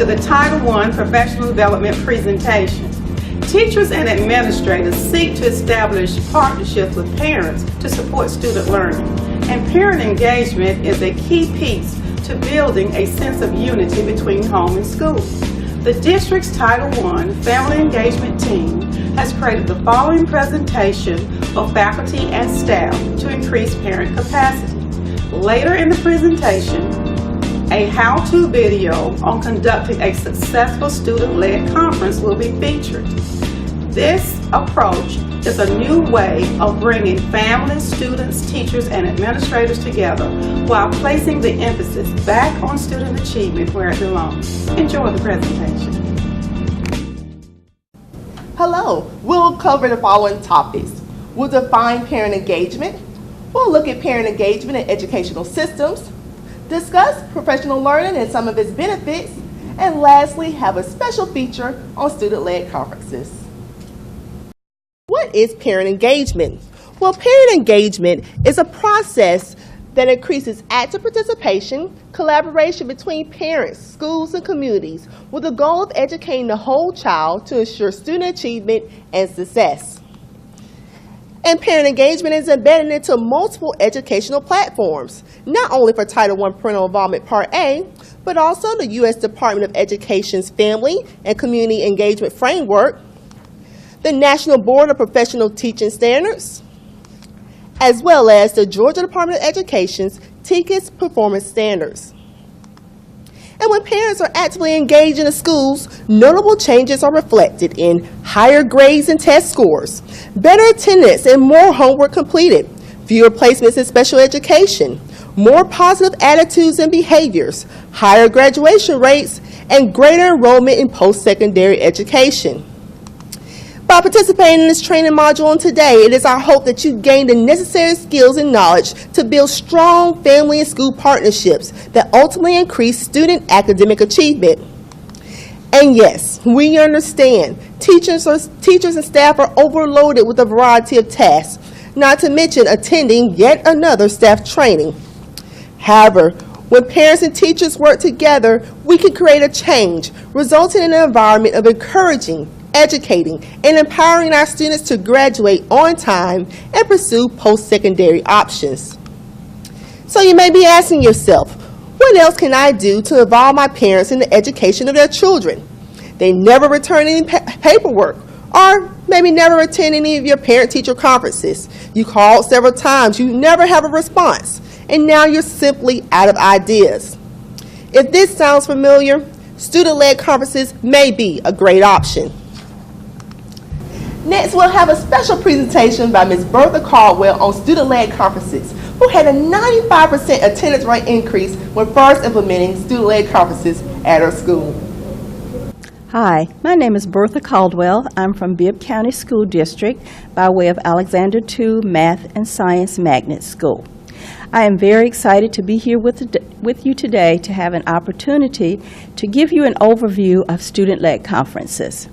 to the Title I Professional Development presentation. Teachers and administrators seek to establish partnerships with parents to support student learning, and parent engagement is a key piece to building a sense of unity between home and school. The district's Title I Family Engagement Team has created the following presentation for faculty and staff to increase parent capacity. Later in the presentation, a how-to video on conducting a successful student-led conference will be featured. This approach is a new way of bringing families, students, teachers, and administrators together while placing the emphasis back on student achievement where it belongs. Enjoy the presentation. Hello, we'll cover the following topics. We'll define parent engagement. We'll look at parent engagement in educational systems, discuss professional learning and some of its benefits, and lastly, have a special feature on student-led conferences. What is parent engagement? Well, parent engagement is a process that increases active participation, collaboration between parents, schools, and communities with the goal of educating the whole child to ensure student achievement and success. And parent engagement is embedded into multiple educational platforms, not only for Title I Parental Involvement Part A, but also the U.S. Department of Education's Family and Community Engagement Framework, the National Board of Professional Teaching Standards, as well as the Georgia Department of Education's TEKIS Performance Standards. And when parents are actively engaged in the schools, notable changes are reflected in higher grades and test scores, better attendance and more homework completed, fewer placements in special education, more positive attitudes and behaviors, higher graduation rates, and greater enrollment in post-secondary education. By participating in this training module on today, it is our hope that you gain the necessary skills and knowledge to build strong family and school partnerships that ultimately increase student academic achievement. And yes, we understand teachers and staff are overloaded with a variety of tasks, not to mention attending yet another staff training. However, when parents and teachers work together, we can create a change, resulting in an environment of encouraging, educating, and empowering our students to graduate on time and pursue post-secondary options. So you may be asking yourself, what else can I do to involve my parents in the education of their children? They never return any paperwork, or maybe never attend any of your parent-teacher conferences. You called several times, you never have a response, and now you're simply out of ideas. If this sounds familiar, student-led conferences may be a great option. Next, we'll have a special presentation by Ms. Bertha Caldwell on student-led conferences, who had a 95% attendance rate increase when first implementing student-led conferences at her school. Hi, my name is Bertha Caldwell. I'm from Bibb County School District by way of Alexander II Math and Science Magnet School. I am very excited to be here with you today to have an opportunity to give you an overview of student-led conferences.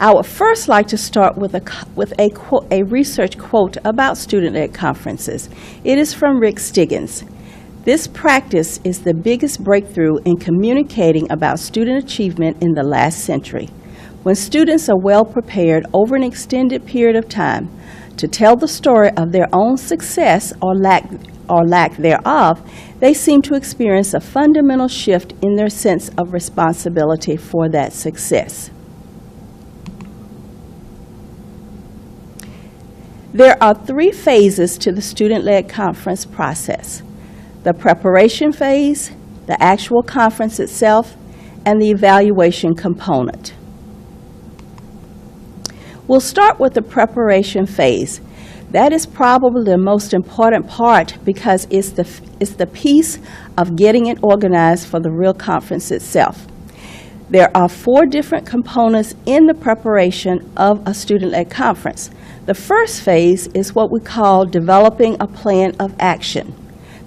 I would first like to start with a research quote about student-led conferences. It is from Rick Stiggins. This practice is the biggest breakthrough in communicating about student achievement in the last century. When students are well prepared over an extended period of time to tell the story of their own success or lack thereof, they seem to experience a fundamental shift in their sense of responsibility for that success. There are three phases to the student-led conference process: the preparation phase, the actual conference itself, and the evaluation component. We'll start with the preparation phase. That is probably the most important part because it's the piece of getting it organized for the real conference itself. There are 4 different components in the preparation of a student-led conference. The first phase is what we call developing a plan of action.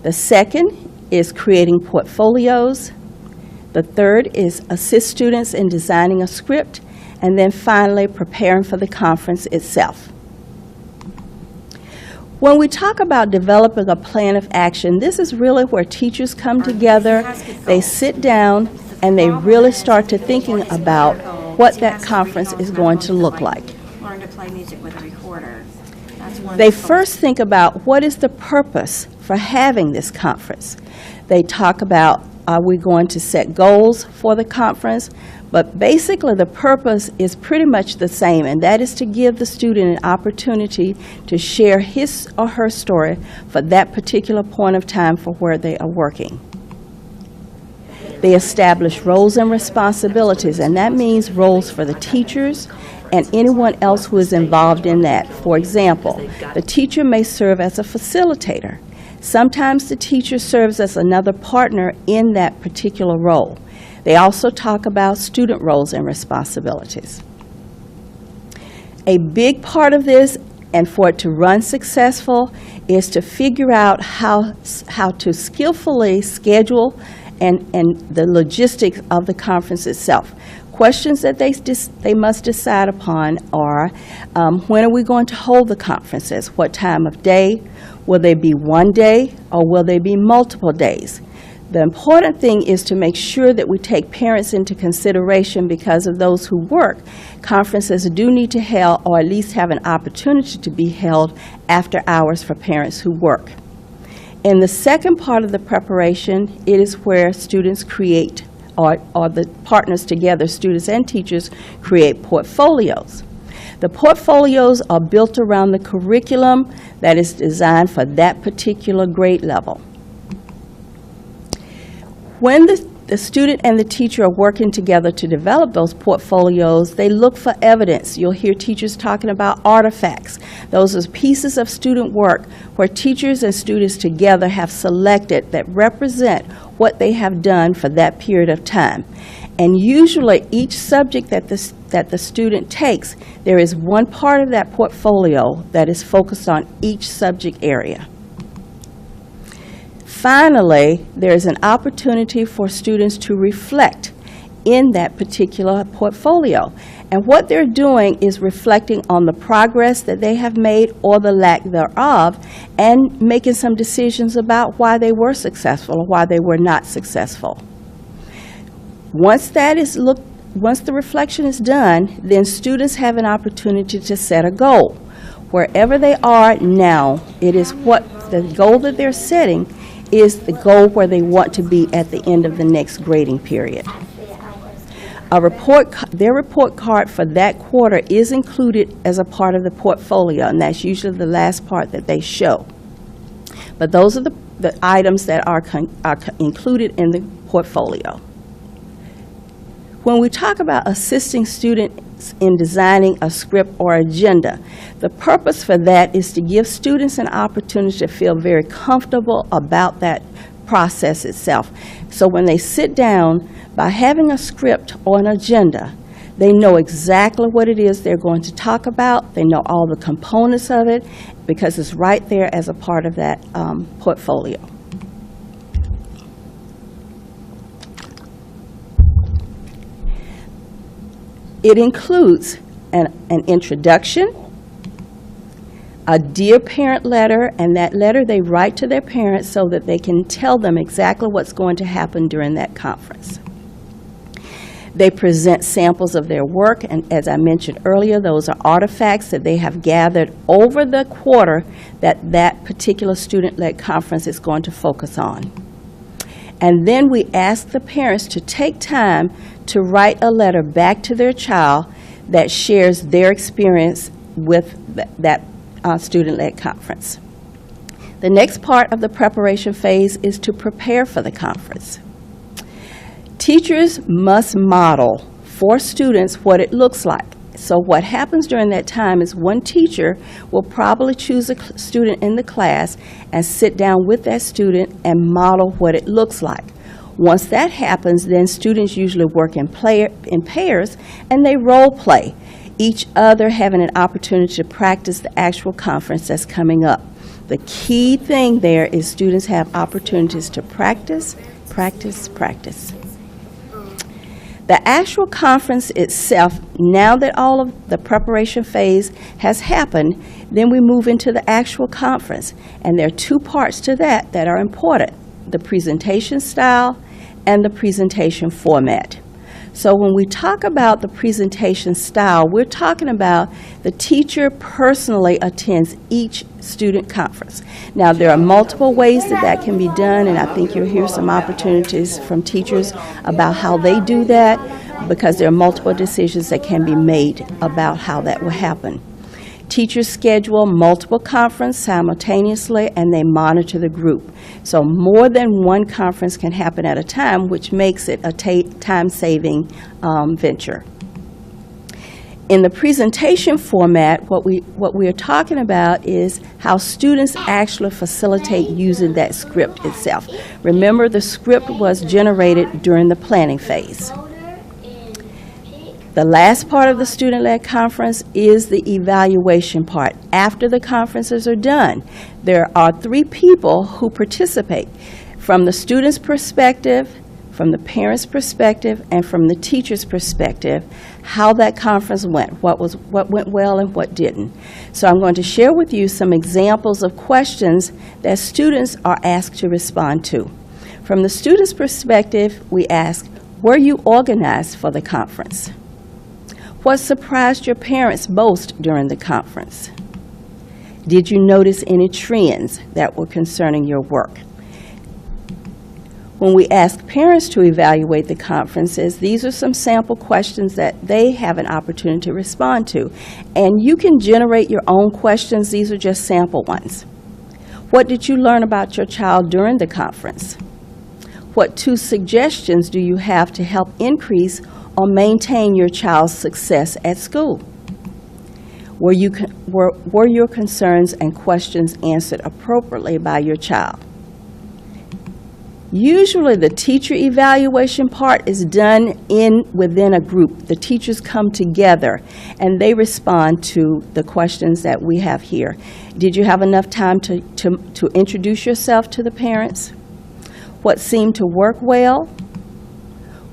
The second is creating portfolios. The third is assist students in designing a script. And then finally, preparing for the conference itself. When we talk about developing a plan of action, this is really where teachers come together, they sit down, and they really start to thinking about what that conference is going to look like. Learn to play music with a recorder. That's one. They first think about what is the purpose for having this conference. They talk about, are we going to set goals for the conference? But basically the purpose is pretty much the same, and that is to give the student an opportunity to share his or her story for that particular point of time for where they are working. They establish roles and responsibilities, and that means roles for the teachers and anyone else who is involved in that. For example, the teacher may serve as a facilitator. Sometimes the teacher serves as another partner in that particular role. They also talk about student roles and responsibilities. A big part of this, and for it to run successful, is to figure out how to skillfully schedule and the logistics of the conference itself. Questions that they must decide upon are, when are we going to hold the conferences? What time of day? Will they be one day or will they be multiple days? The important thing is to make sure that we take parents into consideration because of those who work. Conferences do need to held, or at least have an opportunity to be held after hours for parents who work. In the second part of the preparation, it is where students create, or the partners together, students and teachers, create portfolios. The portfolios are built around the curriculum that is designed for that particular grade level. When the student and the teacher are working together to develop those portfolios, they look for evidence. You'll hear teachers talking about artifacts. Those are pieces of student work where teachers and students together have selected that represent what they have done for that period of time. And usually each subject that the student takes, there is one part of that portfolio that is focused on each subject area. Finally, there is an opportunity for students to reflect in that particular portfolio. And what they're doing is reflecting on the progress that they have made or the lack thereof, and making some decisions about why they were successful or why they were not successful. Once the reflection is done, then students have an opportunity to set a goal. Wherever they are now, it is what the goal that they're setting is the goal where they want to be at the end of the next grading period. Their report card for that quarter is included as a part of the portfolio, and that's usually the last part that they show. But those are the items that are included in the portfolio. When we talk about assisting students in designing a script or agenda, the purpose for that is to give students an opportunity to feel very comfortable about that process itself. So when they sit down, by having a script or an agenda, they know exactly what it is they're going to talk about. They know all the components of it because it's right there as a part of that portfolio. It includes an introduction, a Dear Parent letter, and that letter they write to their parents so that they can tell them exactly what's going to happen during that conference. They present samples of their work, and as I mentioned earlier, those are artifacts that they have gathered over the quarter that particular student-led conference is going to focus on. And then we ask the parents to take time to write a letter back to their child that shares their experience with that student-led conference. The next part of the preparation phase is to prepare for the conference. Teachers must model for students what it looks like. So what happens during that time is one teacher will probably choose a student in the class and sit down with that student and model what it looks like. Once that happens, then students usually work in pairs and they role play, each other having an opportunity to practice the actual conference that's coming up. The key thing there is students have opportunities to practice, practice, practice. The actual conference itself, now that all of the preparation phase has happened, then we move into the actual conference. And there are two parts to that that are important: the presentation style and the presentation format. So when we talk about the presentation style, we're talking about the teacher personally attends each student conference. Now, there are multiple ways that can be done, and I think you'll hear some opportunities from teachers about how they do that, because there are multiple decisions that can be made about how that will happen. Teachers schedule multiple conferences simultaneously, and they monitor the group. So more than one conference can happen at a time, which makes it a time-saving venture. In the presentation format, what we are talking about is how students actually facilitate using that script itself. Remember, the script was generated during the planning phase. The last part of the student-led conference is the evaluation part. After the conferences are done, there are 3 people who participate from the student's perspective, from the parent's perspective, and from the teacher's perspective, how that conference went, what went well and what didn't. So I'm going to share with you some examples of questions that students are asked to respond to. From the student's perspective, we ask, were you organized for the conference? What surprised your parents most during the conference? Did you notice any trends that were concerning your work? When we ask parents to evaluate the conferences, these are some sample questions that they have an opportunity to respond to. And you can generate your own questions. These are just sample ones. What did you learn about your child during the conference? What 2 suggestions do you have to help increase or maintain your child's success at school? Were your concerns and questions answered appropriately by your child? Usually the teacher evaluation part is done within a group. The teachers come together and they respond to the questions that we have here. Did you have enough time to introduce yourself to the parents? What seemed to work well?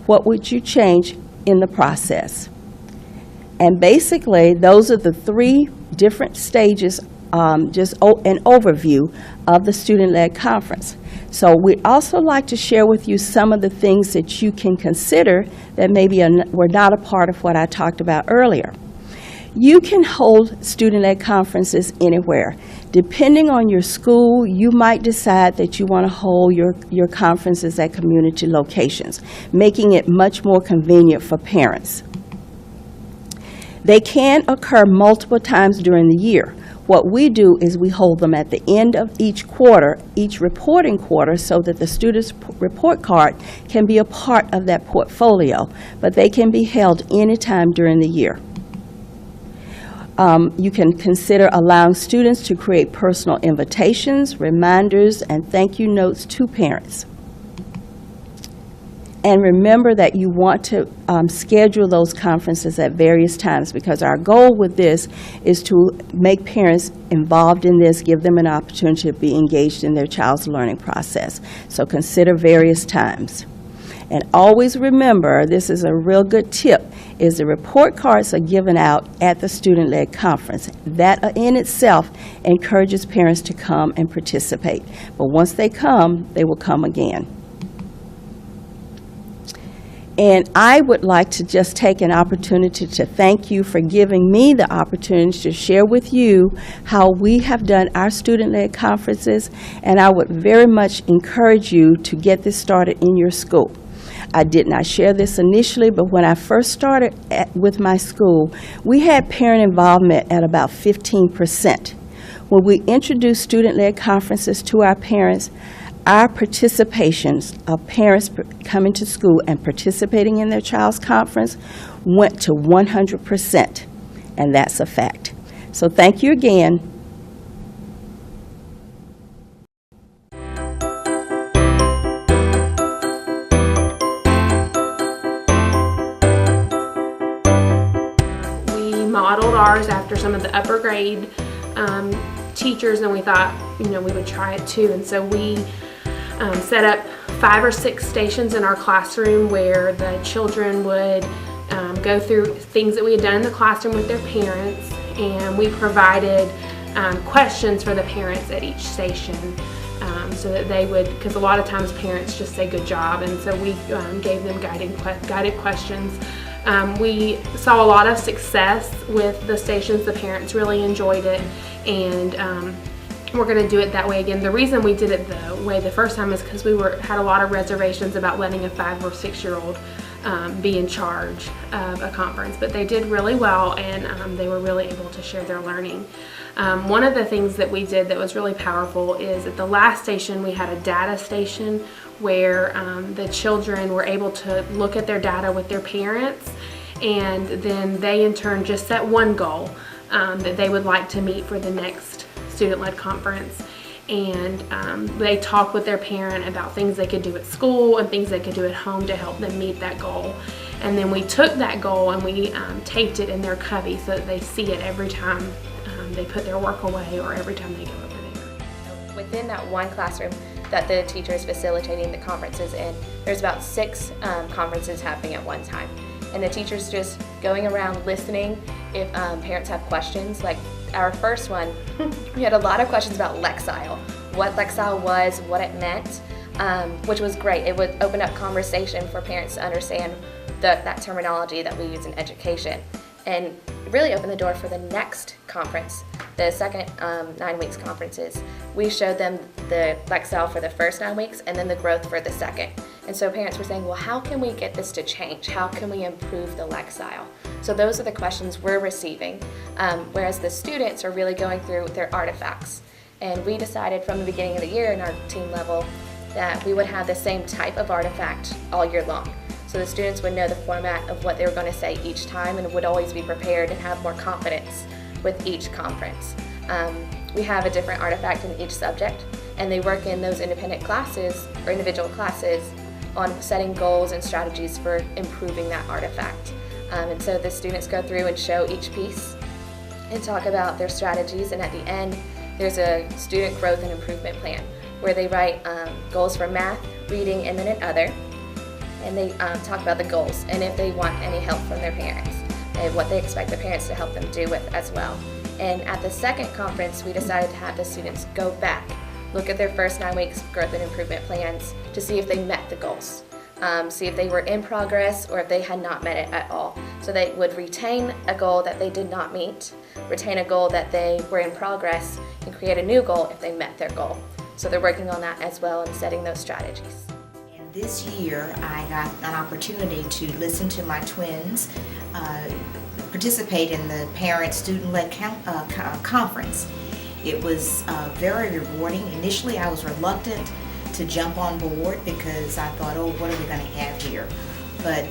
What would you change in the process? And basically, those are the 3 different stages, just an overview of the student-led conference. So we'd also like to share with you some of the things that you can consider that maybe were not a part of what I talked about earlier. You can hold student-led conferences anywhere. Depending on your school, you might decide that you want to hold your conferences at community locations, making it much more convenient for parents. They can occur multiple times during the year. What we do is we hold them at the end of each quarter, each reporting quarter, so that the student's report card can be a part of that portfolio, but they can be held anytime during the year. You can consider allowing students to create personal invitations, reminders, and thank you notes to parents. And remember that you want to schedule those conferences at various times, because our goal with this is to make parents involved in this, give them an opportunity to be engaged in their child's learning process. So consider various times. And always remember, this is a real good tip, is the report cards are given out at the student-led conference. That in itself encourages parents to come and participate. But once they come, they will come again. And I would like to just take an opportunity to thank you for giving me the opportunity to share with you how we have done our student-led conferences, and I would very much encourage you to get this started in your school. I did not share this initially, but when I first started with my school, we had parent involvement at about 15%. When we introduced student-led conferences to our parents, our participations of parents coming to school and participating in their child's conference went to 100%, and that's a fact. So thank you again. We modeled ours after some of the upper grade teachers, and we thought, we would try it too. And so we set up 5 or 6 stations in our classroom where the children would go through things that we had done in the classroom with their parents, and we provided questions for the parents at each station. so that they would, because a lot of times parents just say good job, and so we gave them guided questions. We saw a lot of success with the stations. The parents really enjoyed it, and we're going to do it that way again. The reason we did it the way the first time is because we had a lot of reservations about letting a 5 or 6-year-old be in charge of a conference, but they did really well, and they were really able to share their learning. One of the things that we did that was really powerful is at the last station we had a data station where the children were able to look at their data with their parents, and then they in turn just set one goal that they would like to meet for the next student-led conference. And they talked with their parent about things they could do at school and things they could do at home to help them meet that goal. And then we took that goal and we taped it in their cubby so that they see it every time they put their work away or every time they go over there. Within that one classroom that the teacher is facilitating the conferences in, there's about 6 conferences happening at one time. And the teacher's just going around listening if parents have questions. Like our first one, we had a lot of questions about Lexile, what Lexile was, what it meant, which was great. It would open up conversation for parents to understand that terminology that we use in education, and really opened the door for the next conference, the second 9 weeks conferences. We showed them the Lexile for the first 9 weeks and then the growth for the second. And so parents were saying, well, how can we get this to change? How can we improve the Lexile? So those are the questions we're receiving, whereas the students are really going through their artifacts. And we decided from the beginning of the year in our team level that we would have the same type of artifact all year long. So the students would know the format of what they were going to say each time and would always be prepared and have more confidence with each conference. We have a different artifact in each subject, and they work in those independent classes or individual classes on setting goals and strategies for improving that artifact. And so the students go through and show each piece and talk about their strategies, and at the end there's a student growth and improvement plan where they write goals for math, reading, and then in other. And they talk about the goals and if they want any help from their parents and what they expect the parents to help them do with as well. And at the second conference, we decided to have the students go back, look at their first 9 weeks growth and improvement plans to see if they met the goals, see if they were in progress or if they had not met it at all. So they would retain a goal that they did not meet, retain a goal that they were in progress, and create a new goal if they met their goal. So they're working on that as well and setting those strategies. This year, I got an opportunity to listen to my twins participate in the parent-student-led conference. It was very rewarding. Initially, I was reluctant to jump on board because I thought, oh, what are we going to have here? But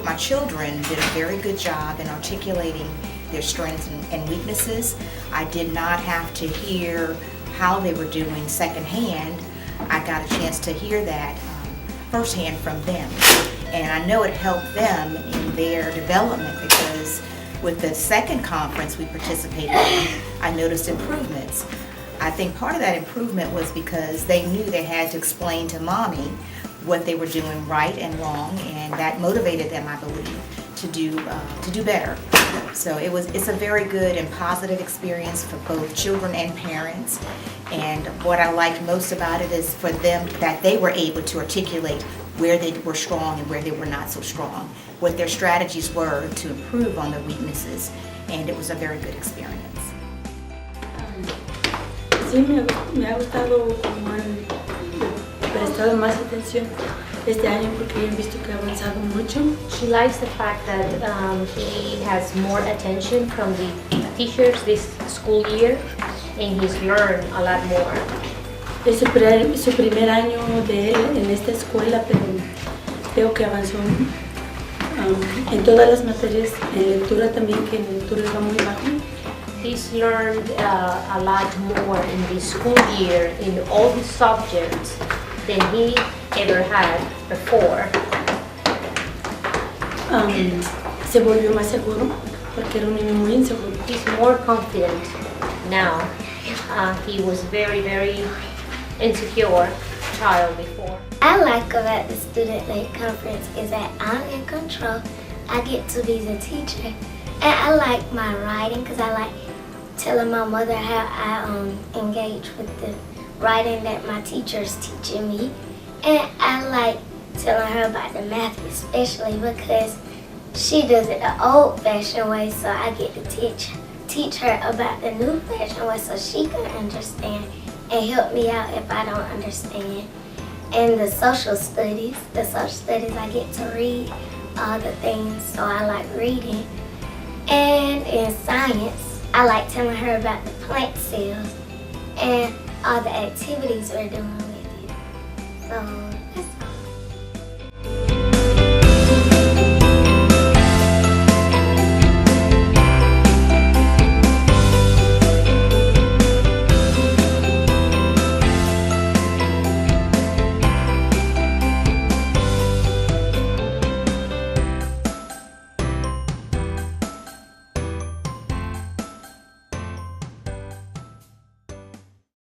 my children did a very good job in articulating their strengths and weaknesses. I did not have to hear how they were doing secondhand. I got a chance to hear that firsthand from them, and I know it helped them in their development because with the second conference we participated in, I noticed improvements. I think part of that improvement was because they knew they had to explain to mommy what they were doing right and wrong, and that motivated them, I believe, to do better. So it's a very good and positive experience for both children and parents. And what I liked most about it is for them that they were able to articulate where they were strong and where they were not so strong, what their strategies were to improve on their weaknesses, and it was a very good experience. Sí, me ha gustado como han prestado más atención este año porque he visto que ha avanzado mucho. She likes the fact that he has more attention from the teachers this school year, and he's learned a lot more. Es su primer año de él en esta escuela, pero veo que avanzó en todas las materias, en lectura también, que en lectura va muy bajo. He's learned a lot more in this school year in all the subjects than he ever had before. Se volvió más seguro porque era un niño muy inseguro. He's more confident now. He was very, very insecure child before. I like about the student-led conference is that I'm in control. I get to be the teacher, and I like my writing because I like telling my mother how I engage writing that my teacher's teaching me. And I like telling her about the math, especially because she does it the old-fashioned way, so I get to teach her about the new-fashioned way so she can understand and help me out if I don't understand. And the social studies I get to read all the things, so I like reading. And in science, I like telling her about the plant cells and all the activities we're doing with it. So